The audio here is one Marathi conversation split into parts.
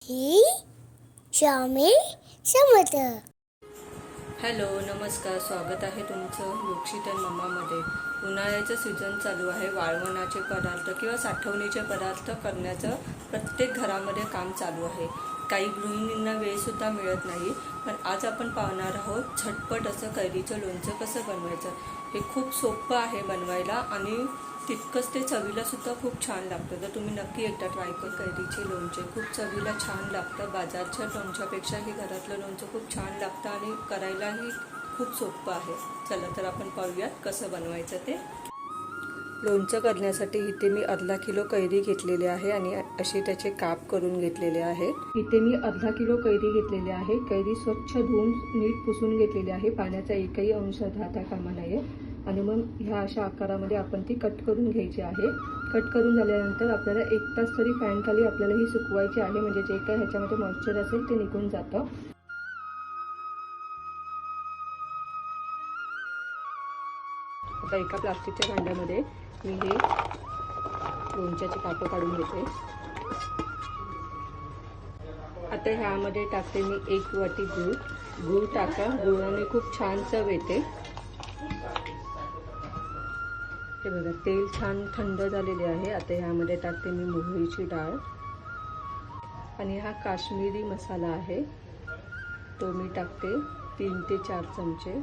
ही शामिल समत। हॅलो नमस्कार, स्वागत आहे तुमचं योक्षित आणि मम्मामध्ये। उन्हाळ्याचं सीझन चालू आहे। वाळवणाचे पदार्थ किंवा साठवणीचे पदार्थ करण्याचं प्रत्येक घरामध्ये काम चालू आहे। काही गृहिणींना वेळसुद्धा मिळत नाही, पण आज आपण पाहणार आहोत झटपट असं कैरीचं लोणचं कसं बनवायचं। हे खूप सोपं आहे बनवायला आणि तितकंच ते चवीला सुद्धा खूप छान लागतं। तर तुम्ही नक्की एकदा ट्राय करा। कैरीचे लोणचे खूप चवीला छान लागतं। बाजारच्या लोणच्यापेक्षा हे घरातलं लोणचं खूप छान लागतं आणि करायलाही खूप सोपं आहे। चला तर आपण पाहूयात कसं बनवायचं ते। लोणचं करण्यासाठी इथे मी अर्धा किलो कैरी घेतलेली आहे आणि असे त्याचे काप करून घेतलेले आहेत। इथे मी अर्धा किलो कैरी घेतलेली आहे। कैरी स्वच्छ धुवून नीट पुसून घेतलेली आहे। पाण्याचा एकही अंश राहता कामा नये आणि मग ह्या अशा आकारामध्ये आपण ती कट करून घ्यायची आहे। कट करून झाल्यानंतर आपल्याला 1 तास तरी फॅन खाली आपल्याला ही सुकवायची आहे, म्हणजे जे काही ह्याच्यामध्ये मॉइश्चर असेल ते निघून जातं। आता एका प्लास्टिकच्या भांड्यामध्ये मी हे लोणच्याचे काप काढून घेते। आता ह्यामध्ये टाकते मी 1 वाटी गूळ। गूळ टाका, गुळाने खूप छान चव येते। हे बघा, तेल छान थंड झालेले आहे। आता ह्यामध्ये टाकते मी मोहरीची डाळ आणि हा काश्मीरी मसाला आहे, तो मी टाकते 3 ते 4 चमचे।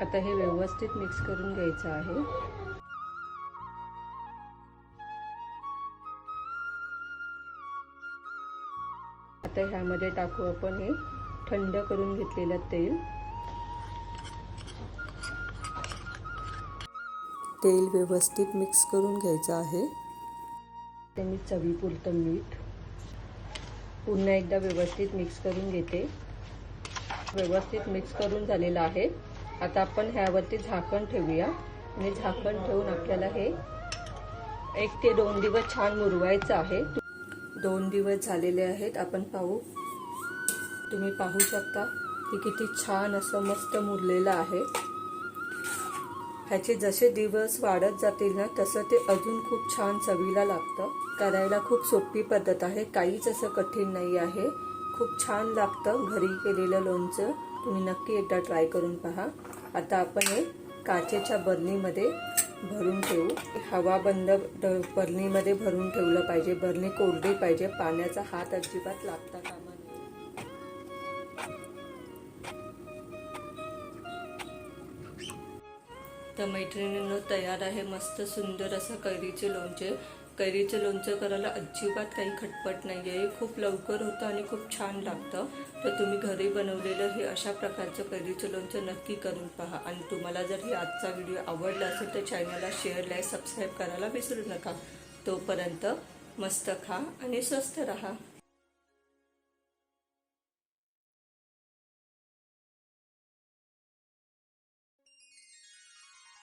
आता हे व्यवस्थित मिक्स करून घ्यायचं आहे। आता ह्यामध्ये टाकू आपण हे थंड करून घेतलेलं तेल। तेल व्यवस्थित मिक्स करून घ्यायचं आहे। ते मी चवीपुरतं मीठ पुन्हा एकदा व्यवस्थित मिक्स करून घेते। व्यवस्थित मिक्स करून झालेलं आहे। आता आपण ह्यावरती झाकण ठेवूया आणि झाकण ठेवून आपल्याला हे 1 ते 2 दिवस छान मुरवायचं आहे। 2 दिवस झालेले आहेत, आपण पाहू। तुम्ही पाहू शकता की किती छान असं मस्त मुरलेलं आहे। ह्याचे जसे दिवस वाढत जातील ना, तसं ते अजून खूप छान चवीला लागतं। करायला खूप सोपी पद्धत आहे, काहीच असं कठीण नाही आहे। खूप छान लागतं घरी केलेलं लोणचं। तुम्ही नक्की एकदा ट्राय करून पहा। आता आपण हे काचेच्या बरणीमध्ये भरून ठेवू। हवा बंद बरणीमध्ये भरून ठेवलं पाहिजे। बरणी कोरडी पाहिजे, पाण्याचा हात अजिबात लागता कामा नये। तर मैत्रिणींनो, तयार आहे मस्त सुंदर असं कैरीचे लोणचे। कैरीचे लोणचं करायला अजिबात काही खटपट नाही आहे, खूप लवकर होतं आणि खूप छान लागतं। तर तुम्ही घरी बनवलेलं हे अशा प्रकारचं कैरीचं लोणचं नक्की करून पहा। आणि तुम्हाला जर हे आजचा व्हिडिओ आवडला असेल तर चॅनलला शेअर, लाईक, सबस्क्राईब करायला विसरू नका। तोपर्यंत मस्त खा आणि स्वस्थ रहा।